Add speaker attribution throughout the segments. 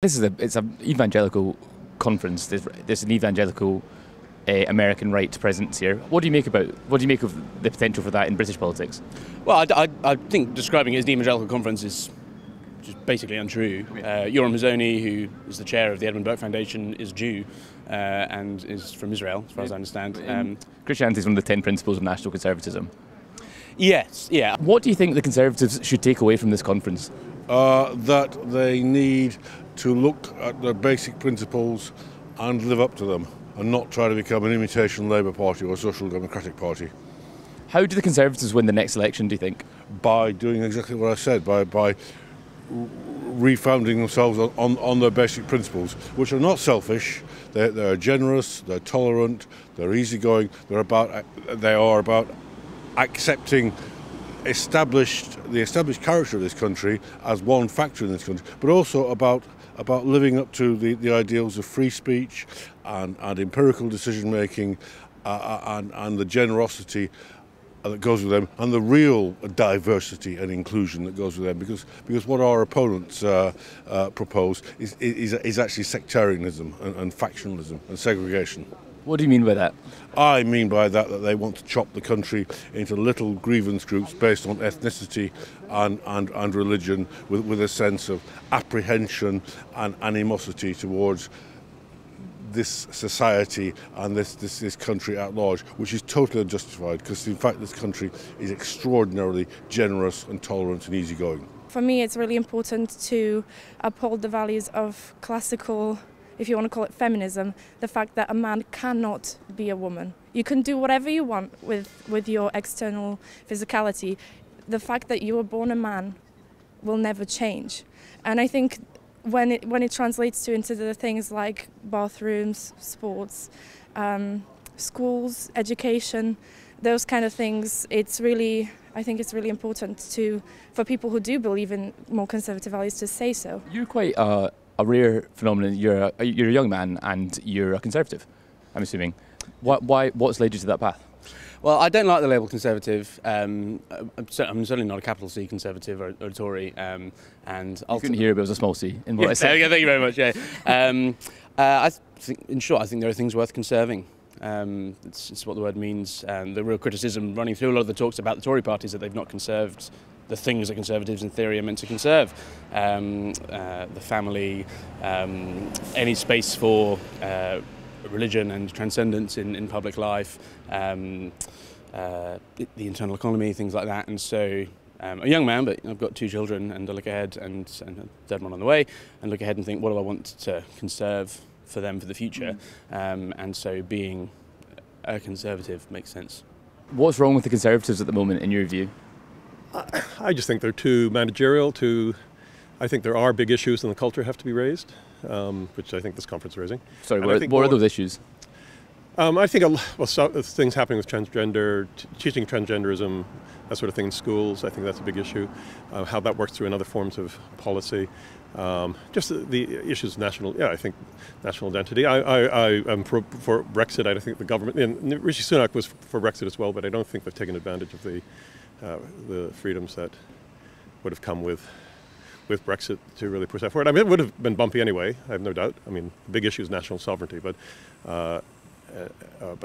Speaker 1: It's an evangelical conference. There's an evangelical American right presence here. What do you make of the potential for that in British politics?
Speaker 2: Well, I think describing it as an evangelical conference is just basically untrue. Yoram Hazony, who is the chair of the Edmund Burke Foundation, is Jew and is from Israel, as far as I understand.
Speaker 1: Christianity is one of the 10 principles of national conservatism.
Speaker 2: Yes, yeah.
Speaker 1: What do you think the Conservatives should take away from this conference?
Speaker 3: That they need to look at the basic principles and live up to them, and not try to become an imitation Labour Party or a Social Democratic Party.
Speaker 1: How do the Conservatives win the next election, do you think?
Speaker 3: By doing exactly what I said, by refounding themselves on their basic principles, which are not selfish. They're generous, they're tolerant, they're easygoing. They are about accepting the established character of this country as one factor in this country, but also about living up to the ideals of free speech and empirical decision making and the generosity that goes with them, and the real diversity and inclusion that goes with them, because what our opponents propose is actually sectarianism and factionalism and segregation.
Speaker 1: What do you mean by that?
Speaker 3: I mean by that they want to chop the country into little grievance groups based on ethnicity and religion, with a sense of apprehension and animosity towards this society and this country at large, which is totally unjustified, because in fact this country is extraordinarily generous and tolerant and easygoing.
Speaker 4: For me, it's really important to uphold the values of classical, if you want to call it feminism, the fact that a man cannot be a woman. You can do whatever you want with your external physicality. The fact that you were born a man will never change. And I think when it translates into the things like bathrooms, sports, schools, education, those kind of things, I think it's really important for people who do believe in more conservative values to say so.
Speaker 1: You're quite a rare phenomenon. You're a young man and you're a Conservative, I'm assuming. What's led you to that path?
Speaker 2: Well, I don't like the label Conservative. I'm certainly not a capital C Conservative or a Tory. And
Speaker 1: you couldn't hear it, but it was a small C in what I said.
Speaker 2: Thank you very much. Yeah. In short, I think there are things worth conserving. It's what the word means. The real criticism running through a lot of the talks about the Tory party is that they've not conserved the things that Conservatives in theory are meant to conserve. The family, any space for religion and transcendence in public life, the internal economy, things like that. And so I'm a young man, but I've got 2 children, and I look ahead, and a third one on the way, and look ahead and think, what do I want to conserve for them for the future? And so being a Conservative makes sense. What's
Speaker 1: wrong with the Conservatives at the moment, in your view?
Speaker 5: I just think they're too managerial. I think there are big issues in the culture have to be raised, which I think this conference is raising.
Speaker 1: Sorry, what are those issues?
Speaker 5: I think things happening with transgender, teaching transgenderism, that sort of thing in schools. I think that's a big issue. How that works through in other forms of policy. Just the issues of national identity. I am for Brexit. I think the government, and Rishi Sunak was for Brexit as well, but I don't think they've taken advantage of the freedoms that would have come with Brexit to really push that forward. I mean, it would have been bumpy anyway, I have no doubt. I mean, the big issue is national sovereignty, but I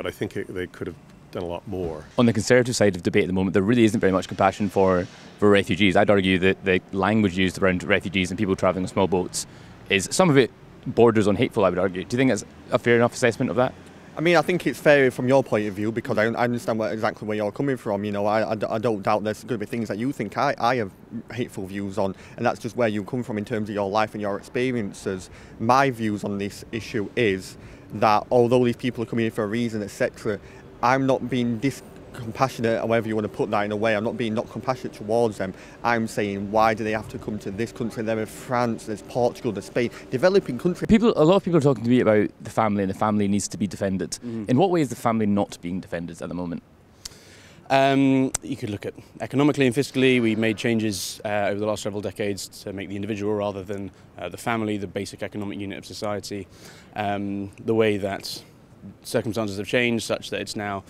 Speaker 5: think they could have done a lot more.
Speaker 1: On the Conservative side of debate at the moment, there really isn't very much compassion for refugees. I'd argue that the language used around refugees and people travelling on small boats is, some of it borders on hateful, I would argue. Do you think that's a fair enough assessment of that?
Speaker 6: I mean, I think it's fair from your point of view, because I understand exactly where you're coming from. You know, I don't doubt there's going to be things that you think I have hateful views on, and that's just where you come from in terms of your life and your experiences. My views on this issue is that although these people are coming in for a reason, etc., I'm not being compassionate, however you want to put that in a way. I'm not being not compassionate towards them. I'm saying, why do they have to come to this country? There is France, there's Portugal, there's Spain, developing countries.
Speaker 1: A lot of people are talking to me about the family, and the family needs to be defended. Mm-hmm. In what way is the family not being defended at the moment?
Speaker 2: You could look at economically and fiscally. We made changes over the last several decades to make the individual, rather than the family, the basic economic unit of society. The way that circumstances have changed, such that it's now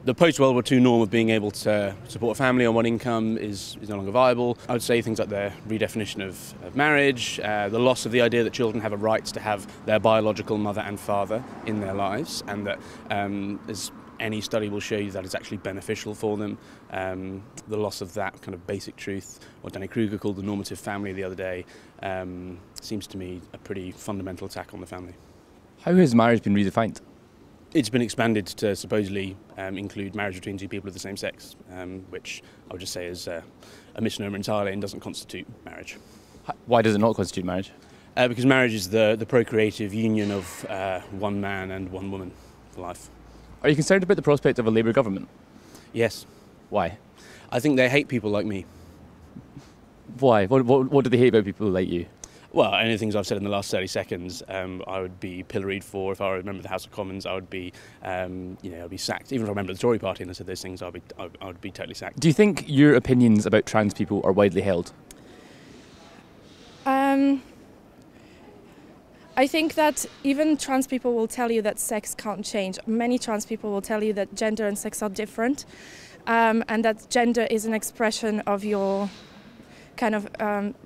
Speaker 2: The post-World War II norm of being able to support a family on one income is no longer viable. I would say things like the redefinition of marriage, the loss of the idea that children have a right to have their biological mother and father in their lives, and that as any study will show you that is actually beneficial for them. The loss of that kind of basic truth, what Danny Kruger called the normative family the other day, seems to me a pretty fundamental attack on the family.
Speaker 1: How has marriage been redefined?
Speaker 2: It's been expanded to supposedly include marriage between two people of the same sex, which I would just say is a misnomer entirely and doesn't constitute marriage.
Speaker 1: Why does it not constitute marriage?
Speaker 2: Because marriage is the procreative union of one man and one woman for life.
Speaker 1: Are you concerned about the prospect of a Labour government?
Speaker 2: Yes.
Speaker 1: Why?
Speaker 2: I think they hate people like me.
Speaker 1: Why? What do they hate about people like you?
Speaker 2: Well, any of the things I've said in the last 30 seconds, I would be pilloried for. If I were a member of the House of Commons, I would be, I'd be sacked. Even if I were a member of the Tory party and I said those things, I would be totally sacked.
Speaker 1: Do you think your opinions about trans people are widely held?
Speaker 4: I think that even trans people will tell you that sex can't change. Many trans people will tell you that gender and sex are different, and that gender is an expression of your kind of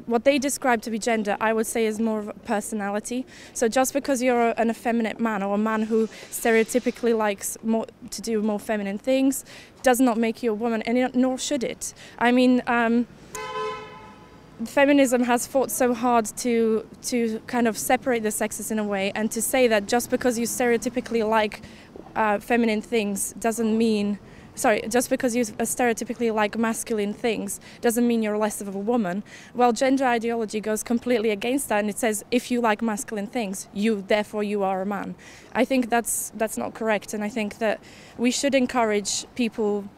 Speaker 4: what they describe to be gender, I would say is more of a personality. So just because you're an effeminate man or a man who stereotypically likes to do more feminine things does not make you a woman, and nor should it. I mean, feminism has fought so hard to kind of separate the sexes in a way, and to say that just because you stereotypically like feminine things doesn't mean just because you stereotypically like masculine things doesn't mean you're less of a woman. Well, gender ideology goes completely against that, and it says if you like masculine things, therefore you are a man. I think that's not correct, and I think that we should encourage people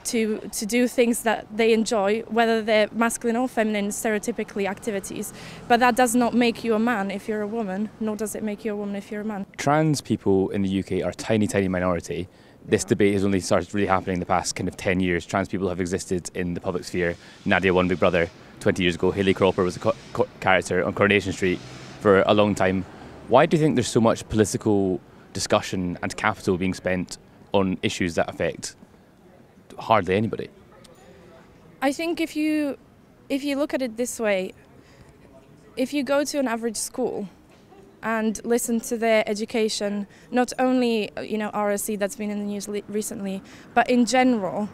Speaker 4: to do things that they enjoy, whether they're masculine or feminine stereotypically activities. But that does not make you a man if you're a woman, nor does it make you a woman if you're a man.
Speaker 1: Trans people in the UK are a tiny, tiny minority. This debate has only started really happening in the past kind of 10 years. Trans people have existed in the public sphere. Nadia won Big Brother 20 years ago. Hayley Cropper was a character on Coronation Street for a long time. Why do you think there's so much political discussion and capital being spent on issues that affect hardly anybody?
Speaker 4: I think if you look at it this way, if you go to an average school and listen to their education, not only RSC that's been in the news recently, but in general,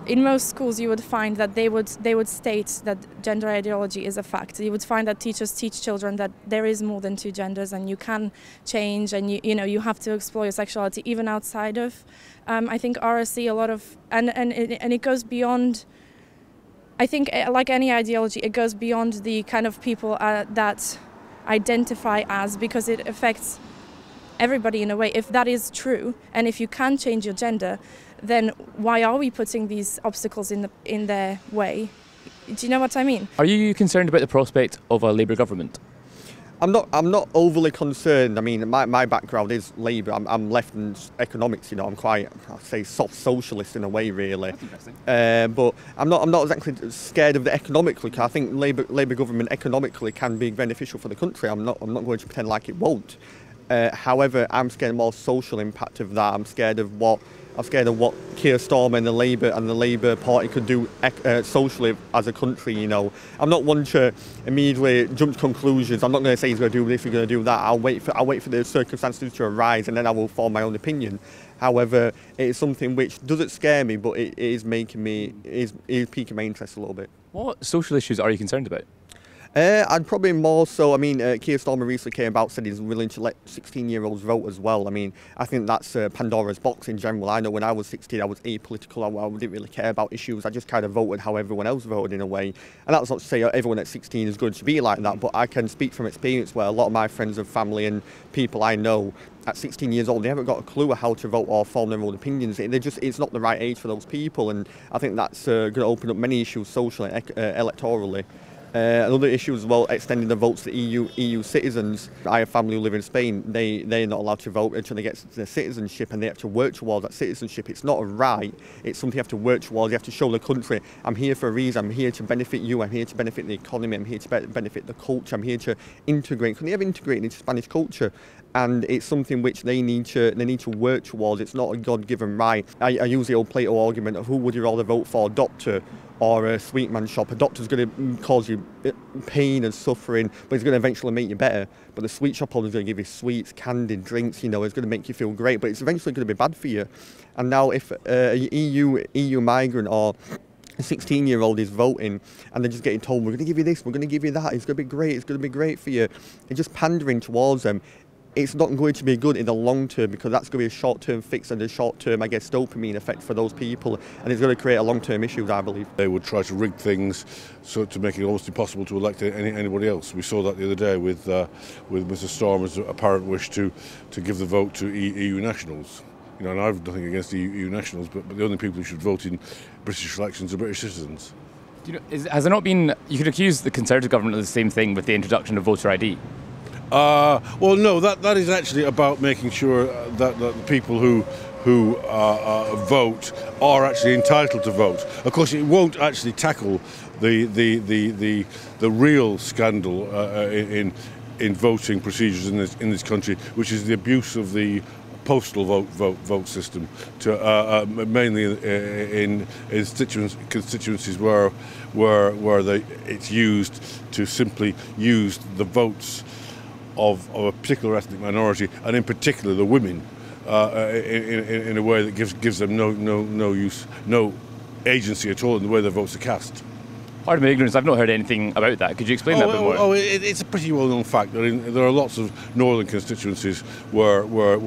Speaker 4: in most schools you would find that they would state that gender ideology is a fact. You would find that teachers teach children that there is more than two genders and you can change, and you have to explore your sexuality even outside of. I think RSC a lot of and it goes beyond. I think like any ideology, it goes beyond the kind of people that identify as, because it affects everybody in a way. If that is true, and if you can change your gender, then why are we putting these obstacles in their way? Do you know what I mean?
Speaker 1: Are you concerned about the prospect of a Labour government?
Speaker 6: I'm not overly concerned. I mean, my background is Labour. I'm left in economics. I'm quite, I'll say, soft socialist in a way, really.
Speaker 1: That's interesting.
Speaker 6: But I'm not exactly scared of the economically. I think Labour government economically can be beneficial for the country. I'm not going to pretend like it won't. However, I'm scared of more social impact of that. I'm scared of what Keir Starmer and the Labour Party could do socially as a country. I'm not one to immediately jump to conclusions. I'm not going to say he's going to do this, he's going to do that. I'll wait for the circumstances to arise, and then I will form my own opinion. However, it is something which doesn't scare me, but it is piquing my interest a little bit.
Speaker 1: What social issues are you concerned about?
Speaker 6: I'd probably more so, Keir Starmer recently came about, said he's willing to let 16-year-olds vote as well. I think that's Pandora's box in general. I know when I was 16, I was apolitical. I didn't really care about issues. I just kind of voted how everyone else voted in a way. And that's not to say everyone at 16 is going to be like that, but I can speak from experience where a lot of my friends and family and people I know at 16 years old, they haven't got a clue of how to vote or form their own opinions. It's not the right age for those people, and I think that's going to open up many issues socially and electorally. Another issue as well, extending the votes to EU citizens. I have family who live in Spain. They're not allowed to vote until they get their citizenship, and they have to work towards that citizenship. It's not a right. It's something you have to work towards. You have to show the country, I'm here for a reason. I'm here to benefit you. I'm here to benefit the economy. I'm here to benefit the culture. I'm here to integrate. Because they have integrated into Spanish culture, and it's something which they need to work towards. It's not a God-given right. I use the old Plato argument of who would you rather vote for, a doctor or a sweet man shop. A doctor's going to cause you pain and suffering, but it's going to eventually make you better. But the sweet shop owner's going to give you sweets, candy, drinks, you know, it's going to make you feel great, but it's eventually going to be bad for you. And now if an EU migrant or a 16-year-old is voting and they're just getting told, we're going to give you this, we're going to give you that, it's going to be great, it's going to be great for you, and just pandering towards them, it's not going to be good in the long term, because that's going to be a short-term fix and a short-term, I guess, dopamine effect for those people, and it's going to create a long-term issues, I believe.
Speaker 3: They would try to rig things so to make it almost impossible to elect anybody else. We saw that the other day with Mr. Starmer's apparent wish to give the vote to EU nationals. You know, and I've nothing against the EU nationals, but the only people who should vote in British elections are British citizens.
Speaker 1: Do you know, has there not been? You could accuse the Conservative government of the same thing with the introduction of voter ID.
Speaker 3: Well, no, that is actually about making sure that the people who vote are actually entitled to vote. Of course, it won't actually tackle the real scandal in voting procedures in this country, which is the abuse of the postal vote system, to mainly in constituencies where it's used to simply use the votes of a particular ethnic minority, and in particular the women, in a way that gives them no agency at all in the way their votes are cast.
Speaker 1: Pardon my ignorance, I've not heard anything about that. Could you explain that a bit more?
Speaker 3: It's a pretty well-known fact that there are lots of northern constituencies where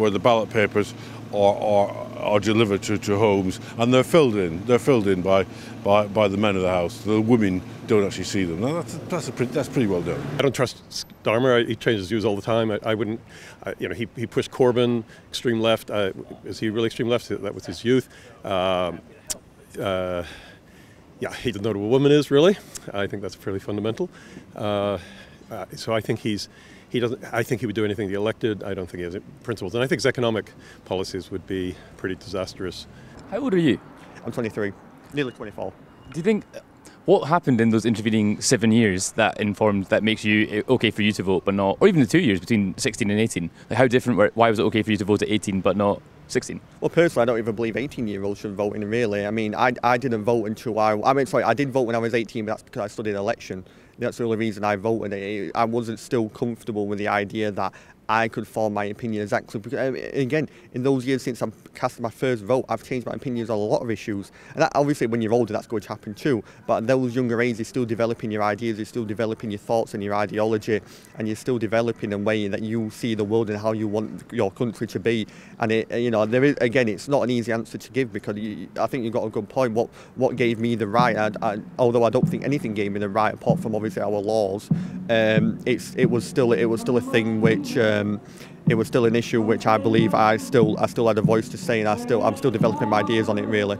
Speaker 3: the ballot papers are delivered to homes, and they're filled in by the men of the house. The women don't actually see them. Now that's pretty well done.
Speaker 5: I don't trust Starmer. He changes views all the time. I wouldn't. You know, he pushed Corbyn extreme left. Is he really extreme left? That was his youth. Yeah, he doesn't know what a woman is, really. I think that's fairly fundamental. So I think he doesn't. I think he would do anything to get elected. I don't think he has principles, and I think his economic policies would be pretty disastrous.
Speaker 1: How old are you?
Speaker 6: I'm 23, nearly 24.
Speaker 1: Do you think what happened in those intervening 7 years that makes you okay for you to vote, but not, or even the 2 years between 16 and 18? Like, how different? Why was it okay for you to vote at 18 but not 16?
Speaker 6: Well, personally, I don't even believe 18-year-olds should vote in, really. I mean, I didn't vote until I did vote when I was 18, but that's because I studied election. That's the only reason I voted. I wasn't still comfortable with the idea that I could form my opinion exactly. Because, again, in those years since I've cast my first vote, I've changed my opinions on a lot of issues. And that, obviously, when you're older, that's going to happen too. But at those younger ages, you're still developing your ideas, you're still developing your thoughts and your ideology, and you're still developing a way that you see the world and how you want your country to be. And there is, again, it's not an easy answer to give, because I think you've got a good point. What gave me the right? Although I don't think anything gave me the right, apart from obviously our laws. It was still a thing which. It was still an issue which I believe I still had a voice to say, and I'm still developing my ideas on it, really.